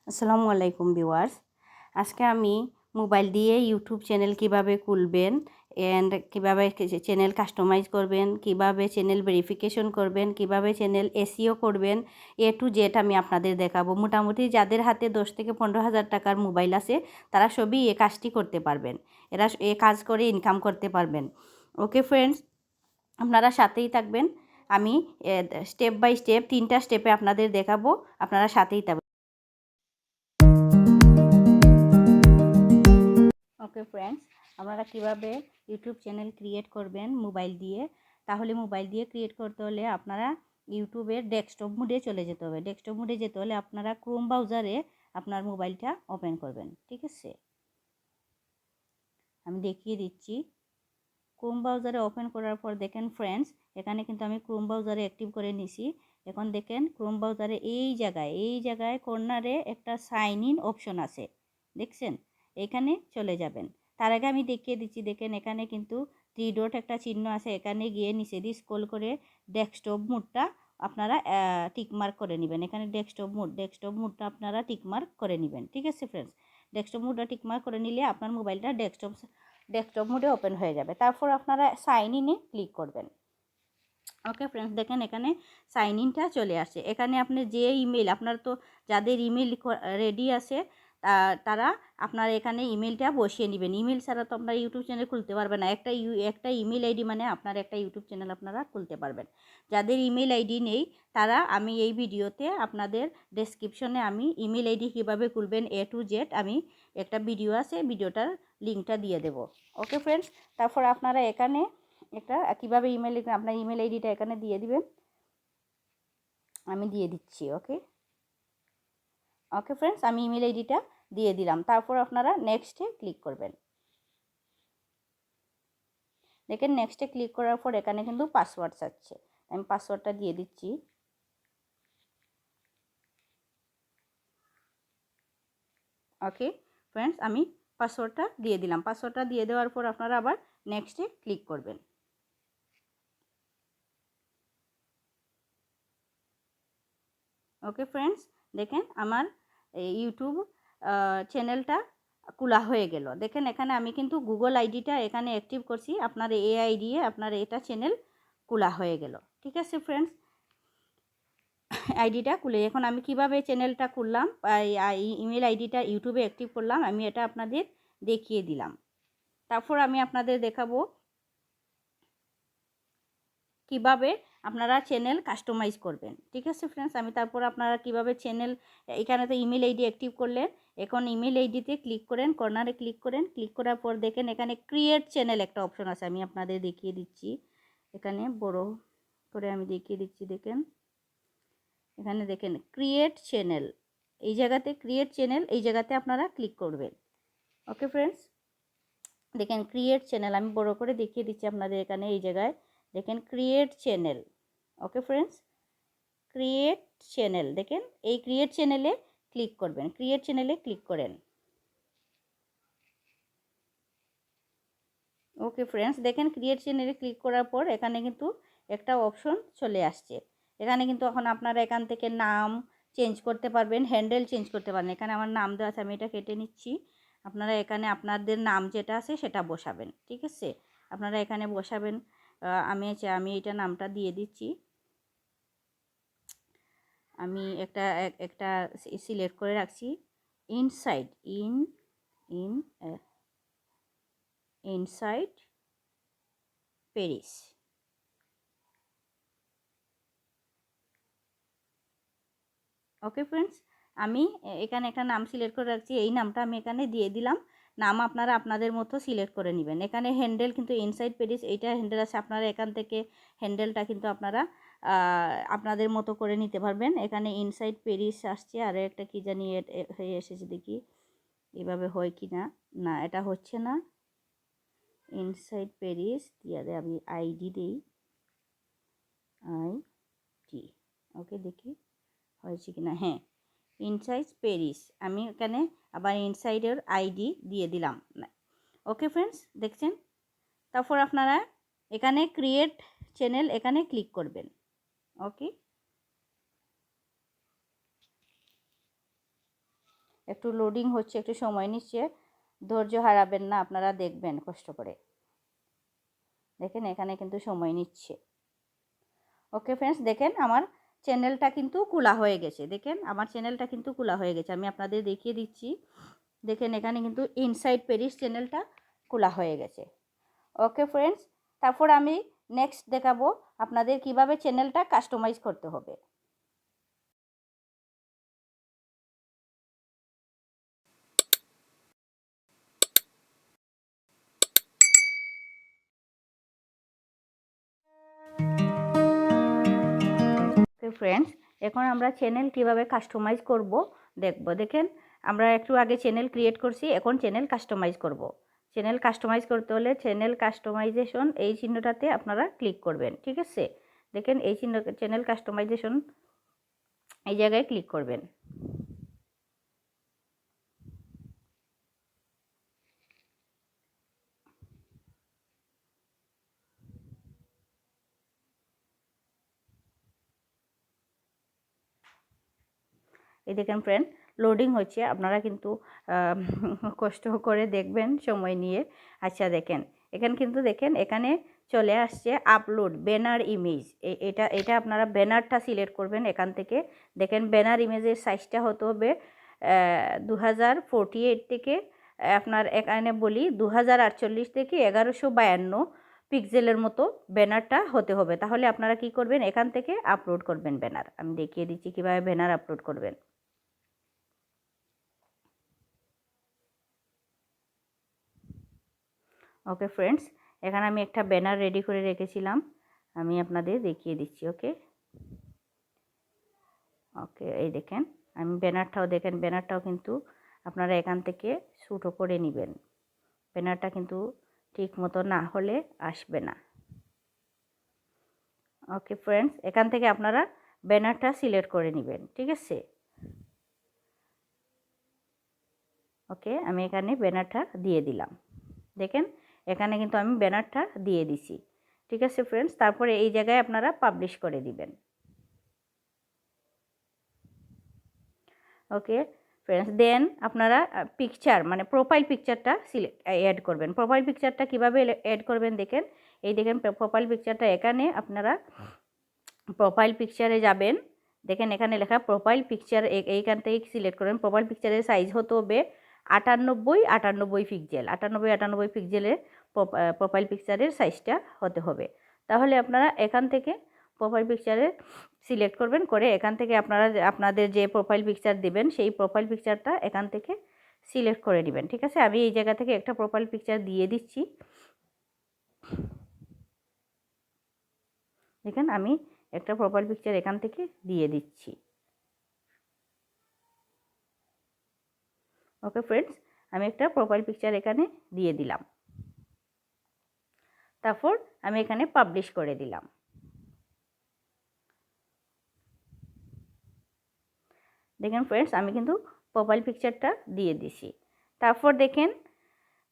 আসসালামু আলাইকুম ভিউয়ার্স। আজকে আমি মোবাইল দিয়ে ইউটিউব চ্যানেল কিভাবে খুলবেন এন্ড কিভাবে চ্যানেল কাস্টমাইজ করবেন, কিভাবে চ্যানেল ভেরিফিকেশন করবেন, কিভাবে চ্যানেল এসইও করবেন, এ টু জেড আমি আপনাদের দেখাবো। মোটামুটি যাদের হাতে 10 থেকে 15,000 টাকার মোবাইল আছে তারা সবই এই কাজটি করতে পারবেন। এরা এই কাজ করে ইনকাম করতে পারবেন। ওকে ফ্রেন্ডস, আপনারা সাথেই থাকবেন। আমি স্টেপ বাই স্টেপ 3টা স্টেপে আপনাদের দেখাবো, আপনারা সাথেই থাকবেন। ওকে ফ্রেন্ডস, আপনারা কিভাবে ইউটিউব চ্যানেল ক্রিয়েট করবেন মোবাইল দিয়ে। তাহলে মোবাইল দিয়ে ক্রিয়েট করতে হলে আপনারা ইউটিউবের ডেস্কটপ মোডে চলে যেতে হবে। ডেস্কটপ মোডে যেতে হলে আপনারা ক্রোম ব্রাউজারে আপনার মোবাইলটা ওপেন করবেন। ঠিক আছে, আমি দেখিয়ে দিচ্ছি। ক্রোম ব্রাউজারে ওপেন করার পর দেখেন ফ্রেন্ডস, এখানে কিন্তু আমি ক্রোম ব্রাউজারে অ্যাক্টিভ করে নিছি। এখন দেখেন ক্রোম ব্রাউজারে এই জায়গায় কর্নারে একটা সাইন ইন অপশন আছে, দেখছেন? এখানে চলে যাবেন। তার আগে আমি দেখিয়ে দিচ্ছি, দেখেন এখানে কিন্তু 3 ডট একটা চিহ্ন আছে। এখানে গিয়ে নিচে দিয়ে স্ক্রল করে ডেস্কটপ মোডটা আপনারা টিকমার্ক করে নেবেন। এখানে ডেস্কটপ মোডটা আপনারা টিকমার্ক করে নেবেন। ঠিক আছে ফ্রেন্ডস, ডেস্কটপ মোডটা টিকমার্ক করে নিলে আপনার মোবাইলটা ডেস্কটপ মোডে ওপেন হয়ে যাবে। তারপর আপনারা সাইন ইনে ক্লিক করবেন। ওকে ফ্রেন্ডস, দেখেন এখানে সাইন ইনটা চলে আসে। এখানে আপনি যে ইমেল, আপনার তো যাদের ইমেল রেডি আছে তারা আপনার এখানে ইমেলটা বসিয়ে নেবেন। ইমেল ছাড়া তো আপনারা ইউটিউব চ্যানেল খুলতে পারবেন না। একটা ইমেল আইডি মানে আপনার একটা ইউটিউব চ্যানেল আপনারা খুলতে পারবেন। যাদের ইমেল আইডি নেই তারা, আমি এই ভিডিওতে আপনাদের ডেসক্রিপশনে আমি ইমেল আইডি কীভাবে খুলবেন এ টু জেড আমি একটা ভিডিও আছে, ভিডিওটার লিঙ্কটা দিয়ে দেব। ওকে ফ্রেন্ডস, তারপর আপনারা এখানে একটা কীভাবে ইমেল, আপনার ইমেল আইডিটা এখানে দিয়ে দিবেন। আমি দিয়ে দিচ্ছি। ওকে ওকে ফ্রেন্ডস, আমি ইমেল আইডিটা দিয়ে দিলাম। তারপর আপনারা নেক্সটে ক্লিক করবেন। দেখেন নেক্সটে ক্লিক করার পর এখানে কিন্তু পাসওয়ার্ড চাচ্ছে, আমি পাসওয়ার্ডটা দিয়ে দিচ্ছি। ওকে ফ্রেন্ডস, আমি পাসওয়ার্ডটা দিয়ে দিলাম। পাসওয়ার্ডটা দিয়ে দেওয়ার পর আপনারা আবার নেক্সটে ক্লিক করবেন। ওকে ফ্রেন্ডস, দেখেন আমার ইউটিউব চ্যানেলটা খোলা হয়ে গেল। দেখেন এখানে আমি কিন্তু গুগল আইডিটা এখানে অ্যাক্টিভ করছি, আপনার এআই দিয়ে আপনার এটা চ্যানেল খোলা হয়ে গেল। ঠিক আছে ফ্রেন্ডস, আইডিটা খুলে এখন আমি কিভাবে চ্যানেলটা খুললাম, ইমেল আইডিটা ইউটিউবে অ্যাক্টিভ করলাম, আমি এটা আপনাদের দেখিয়ে দিলাম। তারপর আমি আপনাদের দেখাবো কিভাবে আপনারা চ্যানেল কাস্টমাইজ করবেন। ঠিক আছে ফ্রেন্ডস, আমি তারপর আপনারা কিভাবে চ্যানেল, এখানে তো ইমেল আইডি অ্যাক্টিভ করলেন, এখন ইমেল আইডিতে ক্লিক করেন, কর্নারে ক্লিক করেন। ক্লিক করার পর দেখেন এখানে ক্রিয়েট চ্যানেল একটা অপশন আছে, আমি আপনাদের দেখিয়ে দিচ্ছি। এখানে বড় করে আমি দেখিয়ে দিচ্ছি। দেখেন এখানে দেখেন ক্রিয়েট চ্যানেল, এই জায়গাতে ক্রিয়েট চ্যানেল, এই জায়গাতে আপনারা ক্লিক করবেন। ওকে ফ্রেন্ডস, দেখেন ক্রিয়েট চ্যানেল, আমি বড় করে দেখিয়ে দিচ্ছি আপনাদের। এখানে এই জায়গায় দেখেন create channel. Okay friends, create channel, দেখেন এই ক্রিয়েট চ্যানেলে ক্লিক করবেন। ক্রিয়েট চ্যানেলে ক্লিক করেন। ওকে ফ্রেন্ডস, দেখেন ক্রিয়েট চ্যানেলে ক্লিক করার পর এখানে কিন্তু একটা অপশন চলে আসছে। এখানে কিন্তু এখন আপনারা এখান থেকে নাম চেঞ্জ করতে পারবেন, হ্যান্ডেল চেঞ্জ করতে পারবেন। এখানে আমার নাম দেওয়া আছে, আমি এটা কেটে নিচ্ছি। আপনারা এখানে আপনাদের নাম যেটা আছে সেটা বসাবেন। ঠিক আছে, আপনারা এখানে বসাবেন। আমি এটা নামটা দিয়ে দিচ্ছি। আমি একটা সিলেক্ট করে রাখছি, ইনসাইড ইনসাইড প্যারিস। ওকে ফ্রেন্ডস, আমি এখানে একটা নাম সিলেক্ট করে রাখছি, এই নামটা আমি এখানে দিয়ে দিলাম। নাম আপনারা আপনাদের মতো সিলেক্ট করে নেবেন। এখানে হ্যান্ডেল কিন্তু ইনসাইড প্যারিস এইটা হ্যান্ডেল আছে, আপনারা এখান থেকে হ্যান্ডেলটা কিন্তু আপনারা আপনাদের মতো করে নিতে পারবেন। এখানে ইনসাইড প্যারিস আসছে, আর একটা কী জানি হয়ে এসেছে, দেখি এভাবে হয় কি না। না, এটা হচ্ছে না। ইনসাইড প্যারিস দিয়ে আমি আইডি দিই, আইডি। ওকে দেখি হয়েছে কি না। হ্যাঁ, ইনসাইড প্যারিস, আমি এখানে আবার ইনসাইডের আইডি দিয়ে দিলাম। ওকে ফ্রেন্ডস, দেখছেন। তারপর আপনারা এখানে ক্রিয়েট চ্যানেল এখানে ক্লিক করবেন। ওকে একটু লোডিং হচ্ছে, একটু সময় নিচ্ছে, ধৈর্য হারাবেন না, আপনারা দেখবেন কষ্ট করে। দেখেন এখানে কিন্তু সময় নিচ্ছে। ওকে ফ্রেন্ডস, দেখেন আমার চ্যানেলটা কিন্তু খোলা হয়ে গেছে। দেখেন আমার চ্যানেলটা কিন্তু খোলা হয়ে গেছে, আমি আপনাদের দেখিয়ে দিচ্ছি। দেখেন এখানে কিন্তু ইনসাইড প্যারিস চ্যানেলটা খোলা হয়ে গেছে। ওকে ফ্রেন্ডস, তারপর আমি নেক্সট দেখাবো আপনাদের কিভাবে চ্যানেলটা কাস্টমাইজ করতে হবে। ওকে ফ্রেন্ডস, এখন আমরা চ্যানেল কিভাবে কাস্টমাইজ করব দেখব। দেখেন আমরা একটু আগে চ্যানেল ক্রিয়েট করছি, এখন চ্যানেল কাস্টমাইজ করব। চ্যানেল কাস্টমাইজ করতে হলে চ্যানেল কাস্টমাইজেশন এই চিহ্নটাতে আপনারা ক্লিক করবেন, ঠিক আছে। দেখেন এই চিহ্ন চ্যানেল কাস্টমাইজেশন এই জায়গায় ক্লিক করবেন। এই দেখেন ফ্রেন্ড, লোডিং হচ্ছে, আপনারা কিন্তু কষ্ট করে দেখবেন সময় নিয়ে। আচ্ছা দেখেন এখানে কিন্তু দেখেন এখানে চলে আসছে আপলোড ব্যানার ইমেজ। এটা আপনারা ব্যানারটা সিলেক্ট করবেন এখান থেকে। দেখেন ব্যানার ইমেজের সাইজটা হতে হবে 2048 থেকে আপনার এখানে বলি 2048 থেকে 1152 পিক্সেলের মতো ব্যানারটা হতে হবে। তাহলে আপনারা কি করবেন, এখান থেকে আপলোড করবেন ব্যানার। আমি দেখিয়ে দিচ্ছি কীভাবে ব্যানার আপলোড করবেন। ওকে ফ্রেন্ডস, এখানে আমি একটা ব্যানার রেডি করে রেখেছিলাম, আমি আপনাদের দেখিয়ে দিচ্ছি। ওকে ওকে এই দেখেন আমি ব্যানারটাও দেখেন, ব্যানারটাও কিন্তু আপনারা এখান থেকে ছোটো করে নেবেন। ব্যানারটা কিন্তু ঠিক মতো না হলে আসবে না। ওকে ফ্রেন্ডস, এখান থেকে আপনারা ব্যানারটা সিলেক্ট করে নেবেন, ঠিক আছে। ওকে আমি এখানে ব্যানারটা দিয়ে দিলাম। দেখেন এখানে কিন্তু আমি ব্যানারটা দিয়ে দিছি, ঠিক আছে ফ্রেন্ডস। তারপরে এই জায়গায় আপনারা পাবলিশ করে দিবেন। ওকে ফ্রেন্ডস, দেন আপনারা পিকচার মানে প্রোফাইল পিকচারটা অ্যাড করবেন। প্রোফাইল পিকচারটা কীভাবে অ্যাড করবেন দেখেন, এই দেখেন প্রোফাইল পিকচারটা এখানে আপনারা প্রোফাইল পিকচারে যাবেন। দেখেন এখানে লেখা প্রোফাইল পিকচার, এইখান থেকে সিলেক্ট করবেন। প্রোফাইল পিকচারের সাইজ হতে হবে 98 পিক্সেল, 98 পিক্সেলের প্রোফাইল পিকচারের সাইজটা হতে হবে। তাহলে আপনারা এখান থেকে প্রোফাইল পিকচারে সিলেক্ট করবেন, করে এখান থেকে আপনারা আপনাদের যে প্রোফাইল পিকচার দেবেন সেই প্রোফাইল পিকচারটা এখান থেকে সিলেক্ট করে নেবেন, ঠিক আছে। আমি এই জায়গা থেকে একটা প্রোফাইল পিকচার দিয়ে দিচ্ছি। দেখেন আমি একটা প্রোফাইল পিকচার এখান থেকে দিয়ে দিচ্ছি। ওকে ফ্রেন্ডস, আমি একটা প্রোফাইল পিকচার এখানে দিয়ে দিলাম। তারপর আমি এখানে পাবলিশ করে দিলাম। দেখেন ফ্রেন্ডস আমি কিন্তু প্রোফাইল পিকচারটা দিয়ে দিছি। তারপর দেখেন,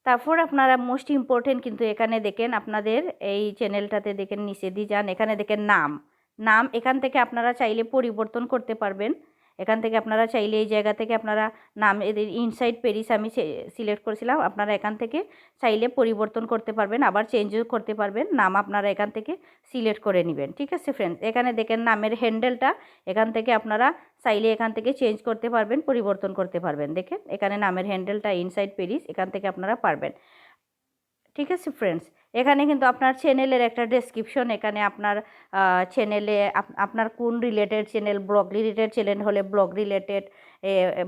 তারপর আপনারা মোস্ট ইম্পর্টেন্ট কিন্তু এখানে দেখেন আপনাদের এই চ্যানেলটাতে দেখেন নিচে দিয়ে যান, এখানে দেখেন নাম। নাম এখান থেকে আপনারা চাইলে পরিবর্তন করতে পারবেন। এখান থেকে আপনারা চাইলে এই জায়গা থেকে আপনারা নাম ইনসাইড প্যারিস আমি সিলেক্ট করেছিলাম, আপনারা এখান থেকে চাইলে পরিবর্তন করতে পারবেন, আবার চেঞ্জও করতে পারবেন। নাম আপনারা এখান থেকে সিলেক্ট করে নেবেন, ঠিক আছে ফ্রেন্ডস। এখানে দেখেন নামের হ্যান্ডেলটা এখান থেকে আপনারা চাইলে এখান থেকে চেঞ্জ করতে পারবেন, পরিবর্তন করতে পারবেন। দেখেন এখানে নামের হ্যান্ডেলটা ইনসাইড প্যারিস, এখান থেকে আপনারা পারবেন, ঠিক আছে ফ্রেন্ডস। এখানে কিন্তু আপনার চ্যানেলের একটা ডেসক্রিপশন, এখানে আপনার চ্যানেলে আপনার কোন related channel, blog related channel হলে ব্লগ রিলেটেড,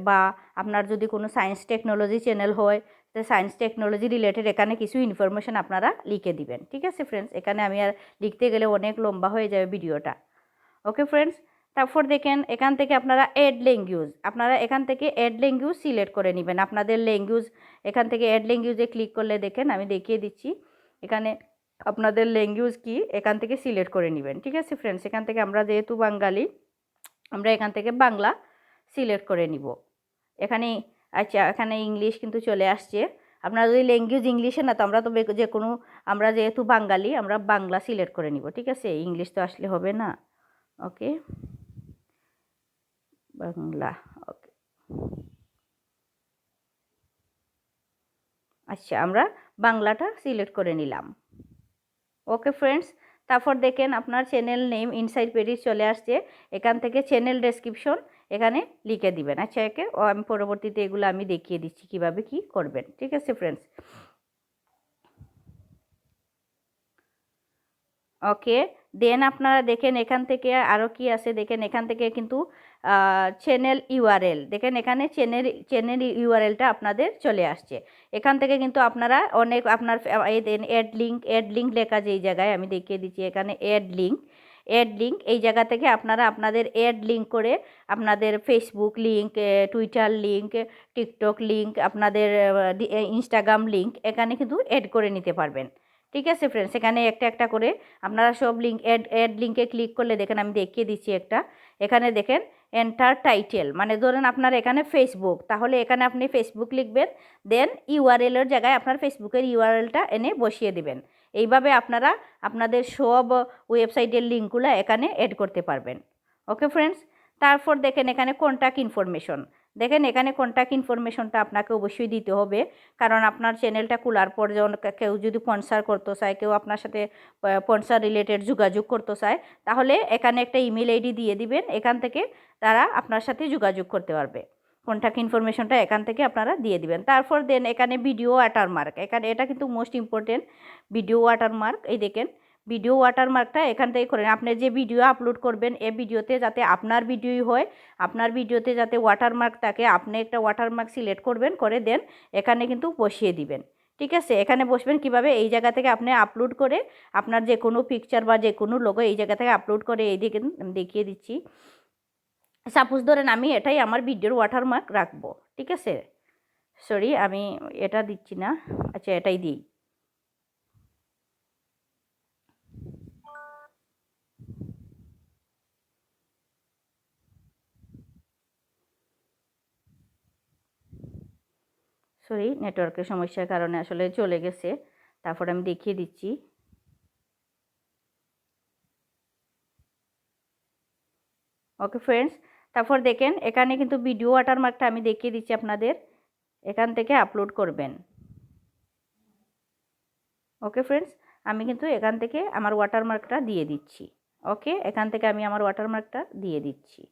বা আপনার যদি কোনো সায়েন্স টেকনোলজি চ্যানেল হয় তো সায়েন্স টেকনোলজি রিলেটেড এখানে কিছু ইনফরমেশন আপনারা লিখে দিবেন, ঠিক আছে ফ্রেন্ডস। এখানে আমি আর লিখতে গেলে অনেক লম্বা হয়ে যাবে ভিডিওটা। ওকে ফ্রেন্ডস, তারপর দেখেন এখান থেকে আপনারা অ্যাড ল্যাঙ্গুয়েজ, আপনারা এখান থেকে অ্যাড ল্যাঙ্গুয়েজ সিলেক্ট করে নেবেন আপনাদের ল্যাঙ্গুয়েজ। এখান থেকে অ্যাড ল্যাঙ্গুয়েজে ক্লিক করলে দেখেন আমি দেখিয়ে দিচ্ছি এখানে আপনাদের ল্যাঙ্গুয়েজ কি এখান থেকে সিলেক্ট করে নেবেন, ঠিক আছে ফ্রেন্ডস। এখান থেকে আমরা যেহেতু বাঙালি, আমরা এখান থেকে বাংলা সিলেক্ট করে নিব এখানে। আচ্ছা এখানে ইংলিশ কিন্তু চলে আসছে, আপনারা যদি ল্যাঙ্গুয়েজ ইংলিশে না, তো আমরা তো যে কোনো, আমরা যেহেতু বাঙালি আমরা বাংলা সিলেক্ট করে নিব, ঠিক আছে। ইংলিশ তো আসলে হবে না। ওকে বাংলা, ওকে আচ্ছা, আমরা বাংলাটা সিলেক্ট করে নিলাম। ওকে ফ্রেন্ডস, তারপর দেখেন আপনার চ্যানেল নেম ইনসাইড পেরিস চলে আসছে। এখান থেকে চ্যানেল ডেসক্রিপশন এখানে লিখে দিবেন। আচ্ছা, আমি পরবর্তীতে এগুলো আমি দেখিয়ে দিচ্ছি কিভাবে কি করবেন। ঠিক আছে ফ্রেন্ডস। ওকে, দেন আপনারা দেখেন এখান থেকে আরও কি আছে দেখেন। এখান থেকে কিন্তু চ্যানেল ইউআরএল দেখেন, এখানে চ্যানেল ইউআরএলটা আপনাদের চলে আসছে। এখান থেকে কিন্তু আপনারা অনেক আপনার এই দেন অ্যাড লিঙ্ক লেখা যেই জায়গায় আমি দেখিয়ে দিচ্ছি, এখানে অ্যাড লিঙ্ক এই জায়গা থেকে আপনারা আপনাদের অ্যাড লিঙ্ক করে আপনাদের Facebook link, Twitter link, TikTok link, আপনাদের ইনস্টাগ্রাম লিঙ্ক এখানে কিন্তু অ্যাড করে নিতে পারবেন। ঠিক আছে ফ্রেন্ডস, এখানে একটা একটা করে আপনারা সব লিঙ্ক অ্যাড লিঙ্কে ক্লিক করলে দেখেন আমি দেখিয়ে দিচ্ছি একটা। এখানে দেখেন এন্টার টাইটেল, মানে ধরেন আপনার এখানে ফেসবুক, তাহলে এখানে আপনি ফেসবুক লিখবেন, দেন ইউআরএলের জায়গায় আপনার ফেসবুকের ইউআরএলটা এনে বসিয়ে দিবেন। এইভাবে আপনারা আপনাদের সব ওয়েবসাইটের লিঙ্কগুলো এখানে অ্যাড করতে পারবেন। ওকে ফ্রেন্ডস, তারপর দেখেন এখানে কন্ট্যাক্ট ইনফরমেশন। দেখেন এখানে কন্ট্যাক্ট ইনফরমেশনটা আপনাকে অবশ্যই দিতে হবে, কারণ আপনার চ্যানেলটা খোলার পর যখন কেউ যদি স্পন্সর করতে চায়, কেউ আপনার সাথে স্পন্সর রিলেটেড যোগাযোগ করতে চায়, তাহলে এখানে একটা ইমেল আইডি দিয়ে দিবেন। এখান থেকে তারা আপনার সাথে যোগাযোগ করতে পারবে। কন্ট্যাক্ট ইনফরমেশনটা এখান থেকে আপনারা দিয়ে দিবেন। তারপর দেন এখানে ভিডিও ওয়াটারমার্ক, এখানে এটা কিন্তু মোস্ট ইম্পর্টেন্ট। ভিডিও ওয়াটারমার্ক এই দেখেন, ভিডিও ওয়াটারমার্কটা এখান থেকে করেন। আপনি যে ভিডিও আপলোড করবেন এই ভিডিওতে যাতে আপনার ভিডিওই হয়, আপনার ভিডিওতে যাতে ওয়াটারমার্ক থাকে, আপনি একটা ওয়াটারমার্ক সিলেক্ট করবেন, করে দেন এখানে কিন্তু বসিয়ে দিবেন। ঠিক আছে, এখানে বসবেন কিভাবে, এই জায়গা থেকে আপনি আপলোড করে আপনার যে কোনো পিকচার বা যে কোনো লোগো এই জায়গা থেকে আপলোড করে এই দিকে দেখিয়ে দিচ্ছি। সাপোজ ধরেন আমি এটাই আমার ভিডিওর ওয়াটারমার্ক রাখবো। ঠিক আছে, সরি আমি এটা দিচ্ছি না, আচ্ছা এটাই দিই। সরি, নেটওয়ার্কের সমস্যার কারণে আসলে চলে গেছে, তারপর আমি দেখিয়ে দিচ্ছি। ওকে ফ্রেন্ডস, তারপর দেখেন এখানে কিন্তু ভিডিও ওয়াটারমার্কটা আমি দেখিয়ে দিচ্ছি আপনাদের, এখান থেকে আপলোড করবেন। ওকে ফ্রেন্ডস, আমি কিন্তু এখান থেকে আমার ওয়াটারমার্কটা দিয়ে দিচ্ছি। ওকে, এখান থেকে আমি আমার ওয়াটারমার্কটা দিয়ে দিচ্ছি।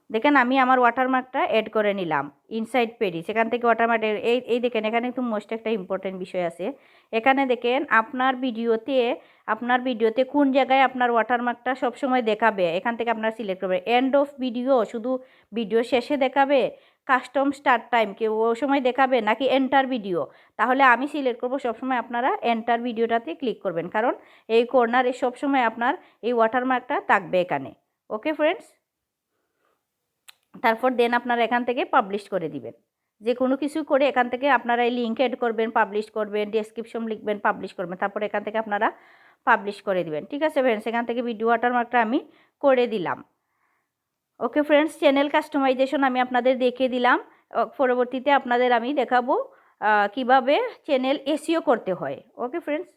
দেখেন আমি আমার ওয়াটারমার্কটা অ্যাড করে নিলাম ইনসাইড পেরিস। এখান থেকে ওয়াটারমার্ক এই দেখেন, এখানে কিন্তু মোস্ট একটা ইম্পর্টেন্ট বিষয় আছে। এখানে দেখেন আপনার ভিডিওতে কোন জায়গায় আপনার ওয়াটারমার্কটা সবসময় দেখাবে, এখান থেকে আপনারা সিলেক্ট করবেন। এন্ড অফ ভিডিও শুধু ভিডিও শেষে দেখাবে, কাস্টম স্টার্ট টাইম কেউ ওই সময় দেখাবে, নাকি এন্টার ভিডিও। তাহলে আমি সিলেক্ট করব সবসময় আপনারা এন্টার ভিডিওটাতে ক্লিক করবেন, কারণ এই কর্নারে সবসময় আপনার এই ওয়াটারমার্কটা থাকবে এখানে। ওকে ফ্রেন্ডস, তারপর দেন আপনারা এখান থেকে পাবলিশ করে দিবেন। যে কোনো কিছু করে এখান থেকে আপনারা এই লিঙ্ক এড করবেন, পাবলিশ করবেন, ডেসক্রিপশন লিখবেন, পাবলিশ করবেন, তারপর এখান থেকে আপনারা পাবলিশ করে দিবেন। ঠিক আছে ফ্রেন্ডস, এখান থেকে ভিডিও ওয়াটারমার্কটা আমি করে দিলাম। ওকে ফ্রেন্ডস, চ্যানেল কাস্টমাইজেশন আমি আপনাদের দেখিয়ে দিলাম। পরবর্তীতে আপনাদের আমি দেখাবো কিভাবে চ্যানেল এসইও করতে হয়। ওকে ফ্রেন্ডস,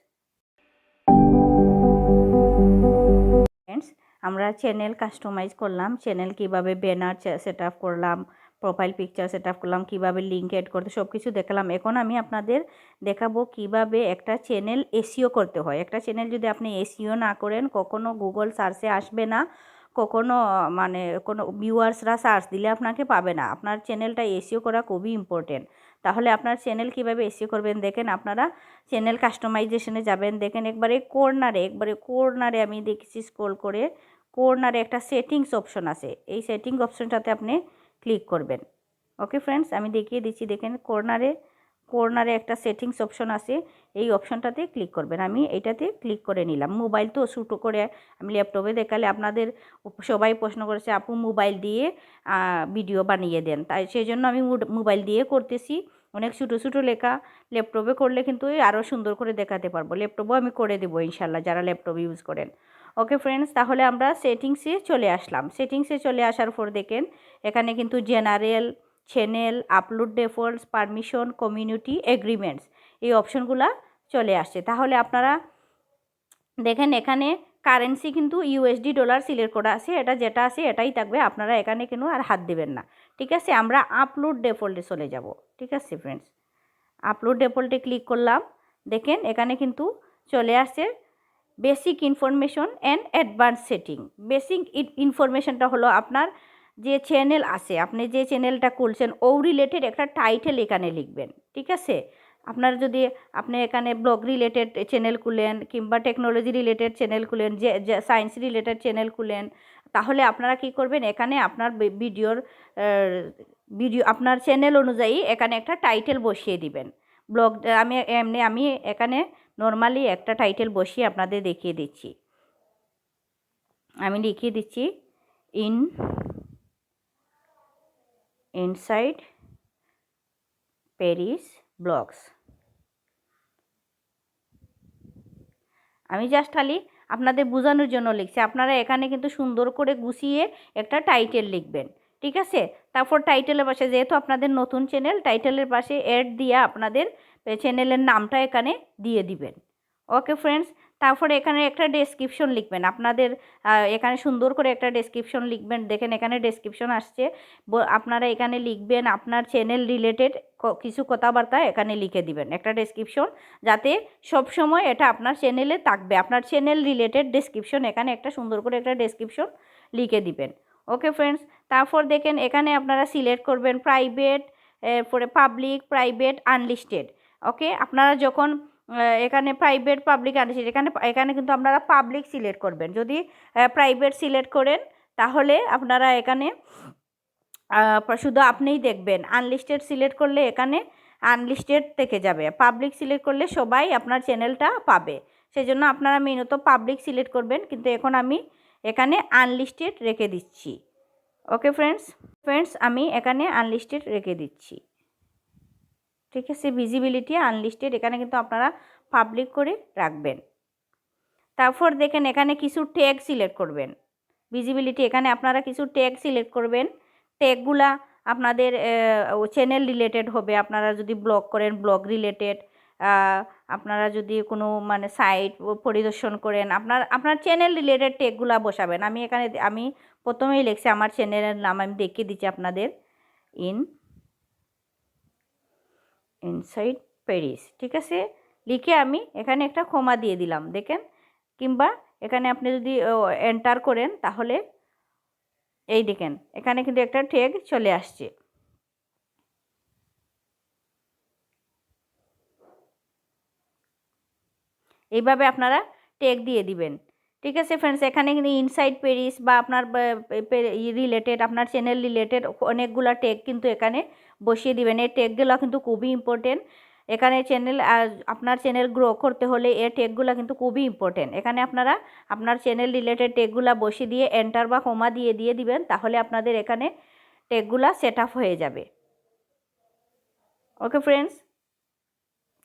আমরা চ্যানেল কাস্টমাইজ করলাম, চ্যানেল কিভাবে ব্যানার সেট আপ করলাম, প্রোফাইল পিকচার সেট আপ করলাম, কীভাবে লিঙ্ক এড করতে, সব কিছু দেখালাম। এখন আমি আপনাদের দেখাবো কিভাবে একটা চ্যানেল এসইও করতে হয়। একটা চ্যানেল যদি আপনি এসইও না করেন, কখনো গুগল সার্চে আসবে না, কখনো মানে কোনো ভিউয়ার্সরা সার্চ দিলে আপনাকে পাবে না। আপনার চ্যানেলটা এসইও করা খুবই ইম্পর্টেন্ট। তাহলে আপনার চ্যানেল কিভাবে এসইও করবেন দেখেন, আপনারা চ্যানেল কাস্টমাইজেশনে যাবেন। দেখেন একবারে কর্নারে আমি দেখছি স্ক্রল করে, কর্নারে একটা সেটিংস অপশন আছে, এই সেটিং অপশনটাতে আপনি ক্লিক করবেন। ওকে ফ্রেন্ডস, আমি দেখিয়ে দিচ্ছি। দেখেন কর্নারে একটা সেটিংস অপশন আছে, এই অপশনটাতে ক্লিক করবেন। আমি এইটাতে ক্লিক করে নিলাম। মোবাইল তো ছোটো করে আমি ল্যাপটপে দেখালে আপনাদের সবাই প্রশ্ন করেছে আপু মোবাইল দিয়ে ভিডিও বানিয়ে দেন, তাই সেই জন্য আমি মোবাইল দিয়ে করতেছি। অনেক ছোটো লেখা, ল্যাপটপে করলে কিন্তু আরও সুন্দর করে দেখাতে পারবো। ল্যাপটপও আমি করে দেবো ইনশাল্লাহ, যারা ল্যাপটপ ইউজ করেন। ওকে ফ্রেন্ডস, তাহলে আমরা সেটিংসে চলে আসলাম। সেটিংসে চলে আসার পর দেখেন এখানে কিন্তু general, channel, upload defaults, permission, community, agreements এই অপশনগুলো চলে আসছে। তাহলে আপনারা দেখেন এখানে কারেন্সি কিন্তু ইউএসডি ডলার সিলেক্ট করা আছে, এটা যেটা আছে এটাই থাকবে, আপনারা এখানে কেন আর হাত দেবেন না। ঠিক আছে, আমরা আপলোড ডিফল্টে চলে যাব। ঠিক আছে ফ্রেন্ডস, আপলোড ডেপোল্টে ক্লিক করলাম, দেখেন এখানে কিন্তু চলে আসছে basic information and advance setting. Basic ইনফরমেশনটা হলো আপনার যে চ্যানেল আছে, আপনি যে চ্যানেলটা খুলছেন ও রিলেটেড একটা টাইটেল এখানে লিখবেন, ঠিক আছে। আপনার যদি আপনি এখানে ব্লগ রিলেটেড চ্যানেল খুলেন কিংবা টেকনোলজি রিলেটেড চ্যানেল খুলেন, যে সায়েন্স রিলেটেড চ্যানেল খুলেন, তাহলে আপনারা কি করবেন, এখানে আপনার ভিডিও আপনার চ্যানেল অনুযায়ী এখানে একটা টাইটেল বসিয়ে দিবেন। ব্লগ আমি এখানে নর্মালি একটা টাইটেল বসিয়ে আপনাদের দেখিয়ে দিচ্ছি। আমি লিখিয়ে দিচ্ছি ইনসাইড প্যারিস ব্লগস। আমি জাস্ট খালি আপনাদের বোঝানোর জন্য লিখছি, আপনারা এখানে কিন্তু সুন্দর করে গুছিয়ে একটা টাইটেল লিখবেন, ঠিক আছে। তারপর টাইটেলের পাশে, যেহেতু আপনাদের নতুন চ্যানেল, টাইটেলের পাশে অ্যাড দিয়ে আপনাদের চ্যানেলের নামটা এখানে দিয়ে দিবেন। ওকে ফ্রেন্ডস, তারপরে এখানে একটা ডেসক্রিপশন লিখবেন আপনাদের, এখানে সুন্দর করে একটা ডেসক্রিপশন লিখবেন। দেখেন এখানে ডেসক্রিপশন আসছে, আপনারা এখানে লিখবেন আপনার চ্যানেল রিলেটেড কিছু কথাবার্তা এখানে লিখে দিবেন একটা ডেসক্রিপশন, যাতে সব সময় এটা আপনার চ্যানেলে থাকবে। আপনার চ্যানেল রিলেটেড ডেসক্রিপশন এখানে একটা সুন্দর করে একটা ডেসক্রিপশন লিখে দিবেন। ওকে ফ্রেন্ডস, তারপর দেখেন এখানে আপনারা সিলেক্ট করবেন প্রাইভেট, পরে পাবলিক, প্রাইভেট, আনলিস্টেড। ওকে, আপনারা যখন এখানে প্রাইভেট, পাবলিক, আনলিস্টেড, এখানে কিন্তু আপনারা পাবলিক সিলেক্ট করবেন। যদি প্রাইভেট সিলেক্ট করেন তাহলে আপনারা এখানে শুধু আপনিই দেখবেন। আনলিস্টেড সিলেক্ট করলে এখানে আনলিস্টেড থেকে যাবে। পাবলিক সিলেক্ট করলে সবাই আপনার চ্যানেলটা পাবে। সেজন্য আপনারা মেনত পাবলিক সিলেক্ট করবেন, কিন্তু এখন আমি এখানে আনলিস্টেড রেখে দিচ্ছি। ওকে ফ্রেন্ডস, আমি এখানে আনলিস্টেড রেখে দিচ্ছি, ঠিক আছে। ভিজিবিলিটি আনলিস্টেড, এখানে কিন্তু আপনারা পাবলিক করে রাখবেন। তারপর দেখেন এখানে কিছু ট্যাগ সিলেক্ট করবেন। ভিজিবিলিটি, এখানে আপনারা কিছু ট্যাগ সিলেক্ট করবেন। ট্যাগগুলা আপনাদের চ্যানেল রিলেটেড হবে। আপনারা যদি ব্লগ করেন ব্লগ রিলেটেড, আপনারা যদি কোনো মানে সাইট পরিদর্শন করেন, আপনার চ্যানেল রিলেটেড ট্যাগগুলা বসাবেন। আমি প্রথমেই লিখছি আমার চ্যানেলের নাম, আমি দেখিয়ে দিচ্ছি আপনাদের, ইনসাইড প্যারিস, ঠিক আছে। লিখে আমি এখানে একটা কমা দিয়ে দিলাম, দেখেন। কিংবা এখানে আপনি যদি এন্টার করেন তাহলে এই দেখেন এখানে কিন্তু একটা ট্যাগ চলে আসছে। এইভাবে আপনারা ট্যাগ দিয়ে দিবেন, ঠিক আছে ফ্রেন্ডস। এখানে কিন্তু ইনসাইড প্যারিস বা আপনার রিলেটেড, আপনার চ্যানেল রিলেটেড অনেকগুলো ট্যাগ কিন্তু এখানে বসিয়ে দিবেন। এই ট্যাগগুলো কিন্তু খুবই ইম্পর্টেন্ট। এখানে আপনার চ্যানেল গ্রো করতে হলে এই ট্যাগগুলো কিন্তু খুবই ইম্পর্টেন্ট। এখানে আপনারা আপনার চ্যানেল রিলেটেড ট্যাগগুলো বসিয়ে দিয়ে এন্টার বা কমা দিয়ে দিবেন, তাহলে আপনাদের এখানে ট্যাগগুলো সেট আপ হয়ে যাবে। ওকে ফ্রেন্ডস,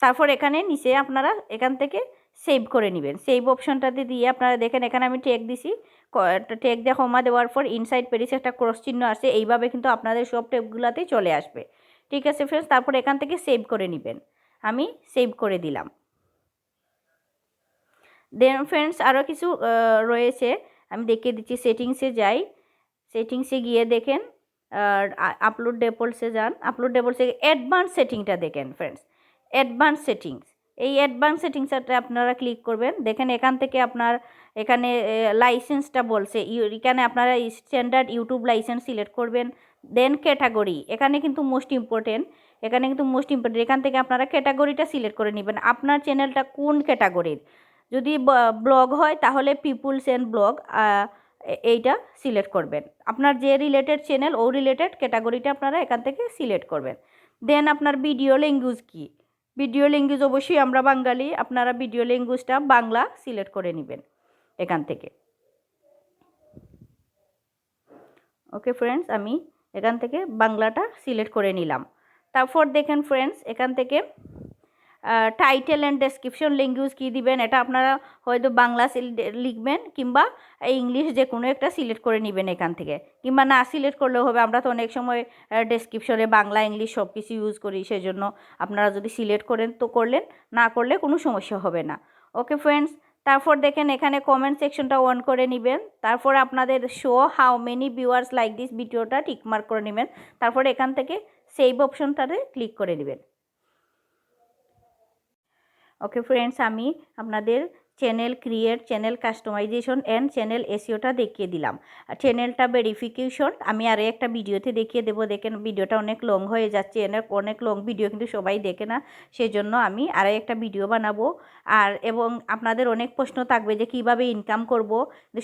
তারপর এখানে নিচে আপনারা এখান থেকে সেভ করে নেবেন। সেভ অপশনটাতে দিয়ে আপনারা দেখেন এখানে আমি ট্যাগ দিছি, ট্যাগ দিয়ে কমা দেওয়ার পর ইনসাইড প্যারিস একটা ক্রস চিহ্ন আসছে। এইভাবে কিন্তু আপনাদের সব ট্যাগগুলোতেই চলে আসবে, ঠিক আছে ফ্রেন্ডস। তারপর এখান থেকে সেভ করে নেবেন। আমি সেভ করে দিলাম। দেন ফ্রেন্ডস আরও কিছু রয়েছে, আমি দেখিয়ে দিচ্ছি। সেটিংসে যাই, সেটিংসে গিয়ে দেখেন আপলোড ডেপোল্টসে যান। আপলোড ডেপোল্টসে অ্যাডভান্স সেটিংটা দেখেন ফ্রেন্ডস, অ্যাডভান্স সেটিংস। এই অ্যাডভান্স সেটিংসটা আপনারা ক্লিক করবেন। দেখেন এখান থেকে আপনার এখানে লাইসেন্সটা বলছে, এখানে আপনারা স্ট্যান্ডার্ড ইউটিউব লাইসেন্স সিলেক্ট করবেন। দেন ক্যাটাগরি, এখানে কিন্তু মোস্ট ইম্পর্টেন্ট, এখান থেকে আপনারা ক্যাটাগরিটা সিলেক্ট করে নেবেন। আপনার চ্যানেলটা কোন ক্যাটাগরির, যদি ব্লগ হয় তাহলে পিপুলস অ্যান্ড ব্লগ, এইটা সিলেক্ট করবেন। আপনার যে রিলেটেড চ্যানেল ও রিলেটেড ক্যাটাগরিটা আপনারা এখান থেকে সিলেক্ট করবেন। দেন আপনার ভিডিও ল্যাঙ্গুয়েজ কী, ভিডিও ল্যাঙ্গুয়েজ অবশ্যই আমরা বাঙালি, আপনারা ভিডিও ল্যাঙ্গুয়েজটা বাংলা সিলেক্ট করে নেবেন এখান থেকে। ওকে ফ্রেন্ডস, আমি এখান থেকে বাংলাটা সিলেক্ট করে নিলাম। তারপর দেখেন ফ্রেন্ডস এখান থেকে টাইটেল অ্যান্ড ডেসক্রিপশন ল্যাঙ্গুয়েজ কী দিবেন, এটা আপনারা হয়তো বাংলা লিখবেন কিংবা ইংলিশ যে কোনো একটা সিলেক্ট করে নেবেন এখান থেকে, কিংবা না সিলেক্ট করলেও হবে। আমরা তো অনেক সময় ডেসক্রিপশনে বাংলা ইংলিশ সব কিছু ইউজ করি, সেজন্য আপনারা যদি সিলেক্ট করেন তো করলেন, না করলে কোনো সমস্যা হবে না। ওকে ফ্রেন্ডস, তারপর দেখেন এখানে কমেন্ট সেকশনটা অন করে নেবেন। তারপর আপনাদের show how many viewers like this ভিডিওটা টিকমার্ক করে নেবেন। তারপর এখান থেকে সেভ অপশনটাতে ক্লিক করে নেবেন। ওকে ফ্রেন্ডস, আমি আপনাদের channel create, channel customisation and channel এসইওটা দেখিয়ে দিলাম। আর চ্যানেলটা ভেরিফিকেশন আমি আরও একটা ভিডিওতে দেখিয়ে দেবো। দেখেন ভিডিওটা অনেক লং হয়ে যাচ্ছে, অনেক লং ভিডিও কিন্তু সবাই দেখে না, সেজন্য আমি আরও একটা ভিডিও বানাবো। এবং আপনাদের অনেক প্রশ্ন থাকবে যে কিভাবে ইনকাম করব,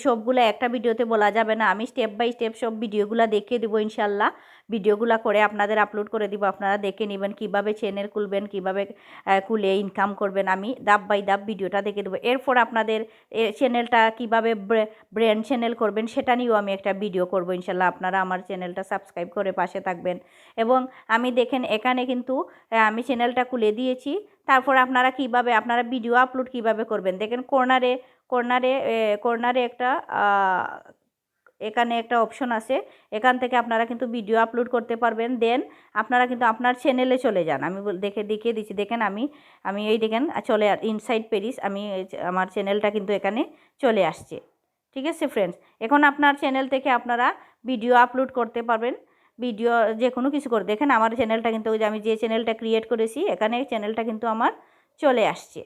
সবগুলো একটা ভিডিওতে বলা যাবে না। আমি স্টেপ বাই স্টেপ সব ভিডিওগুলো দেখিয়ে দেবো ইনশাল্লাহ। ভিডিওগুলো করে আপনাদের আপলোড করে দিব, আপনারা দেখে নেবেন কিভাবে চ্যানেল খুলবেন, কিভাবে খুলে ইনকাম করবেন। আমি ধাপ বাই ধাপ ভিডিওটা দেখে দেবো। এরপর আপনাদের চ্যানেলটা কিভাবে ব্র্যান্ড চ্যানেল করবেন সেটা নিয়েও আমি একটা ভিডিও করব ইনশাল্লাহ। আপনারা আমার চ্যানেলটা সাবস্ক্রাইব করে পাশে থাকবেন। এবং আমি দেখেন এখানে কিন্তু আমি চ্যানেলটা খুলে দিয়েছি। তারপর আপনারা কিভাবে আপনারা ভিডিও আপলোড কিভাবে করবেন দেখেন, কর্নারে একটা এখানে একটা অপশন আছে, এখান থেকে আপনারা কিন্তু ভিডিও আপলোড করতে পারবেন। দেন আপনারা কিন্তু আপনার চ্যানেলে চলে যান। আমি দেখিয়ে দিচ্ছি, দেখেন আমি এই দেখেন চলে ইনসাইড পেরিস, আমি আমার চ্যানেলটা কিন্তু এখানে চলে আসছে। ঠিক আছে ফ্রেন্ডস, এখন আপনার চ্যানেল থেকে আপনারা ভিডিও আপলোড করতে পারবেন, ভিডিও যে কোনো কিছু করে। দেখেন আমার চ্যানেলটা কিন্তু ওই যে আমি যে চ্যানেলটা ক্রিয়েট করেছি এখানে চ্যানেলটা কিন্তু আমার চলে আসছে।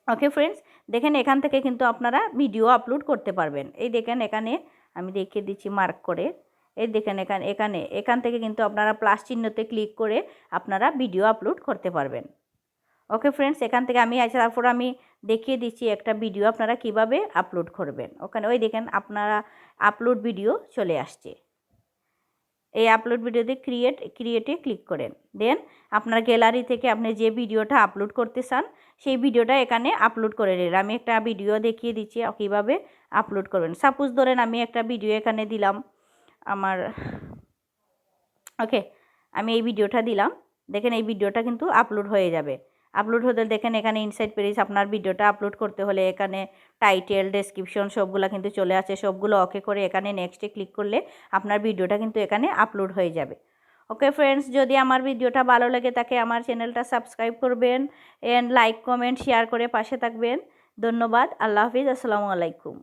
ওকে ফ্রেন্ডস, দেখেন এখান থেকে কিন্তু আপনারা ভিডিও আপলোড করতে পারবেন। এই দেখেন এখানে আমি দেখিয়ে দিচ্ছি মার্ক করে। এই দেখেন এখান থেকে কিন্তু আপনারা প্লাস চিহ্নতে ক্লিক করে আপনারা ভিডিও আপলোড করতে পারবেন। ওকে ফ্রেন্ডস, এখান থেকে আমি তারপর আমি দেখিয়ে দিচ্ছি একটা ভিডিও আপনারা কিভাবে আপলোড করবেন। ওখানে ওই দেখেন আপনারা আপলোড ভিডিও চলে আসছে। এই আপলোড ভিডিওতে ক্রিয়েটে ক্লিক করেন। দেন আপনার গ্যালারি থেকে আপনি যে ভিডিওটা আপলোড করতে চান সেই ভিডিওটা এখানে আপলোড করে নিন। আমি একটা ভিডিও দেখিয়ে দিচ্ছি কীভাবে আপলোড করবেন। সাপোজ ধরেন আমি একটা ভিডিও এখানে দিলাম আমার, ওকে আমি এই ভিডিওটা দিলাম। দেখেন এই ভিডিওটা কিন্তু আপলোড হয়ে যাবে। আপলোড হতে দেখেন এখানে ইনসাইড পেজ আপনার ভিডিওটা আপলোড করতে হলে এখানে টাইটেল, ডেসক্রিপশন সবগুলো কিন্তু চলে আসে। সবগুলো ওকে করে এখানে নেক্সটে ক্লিক করলে আপনার ভিডিওটা কিন্তু এখানে আপলোড হয়ে যাবে। ওকে ফ্রেন্ডস, যদি আমার ভিডিওটা ভালো লাগে তাকে আমার চ্যানেলটা সাবস্ক্রাইব করবেন এন্ড লাইক, কমেন্ট, শেয়ার করে পাশে থাকবেন। ধন্যবাদ। আল্লাহ হাফিজ। আসসালামু আলাইকুম।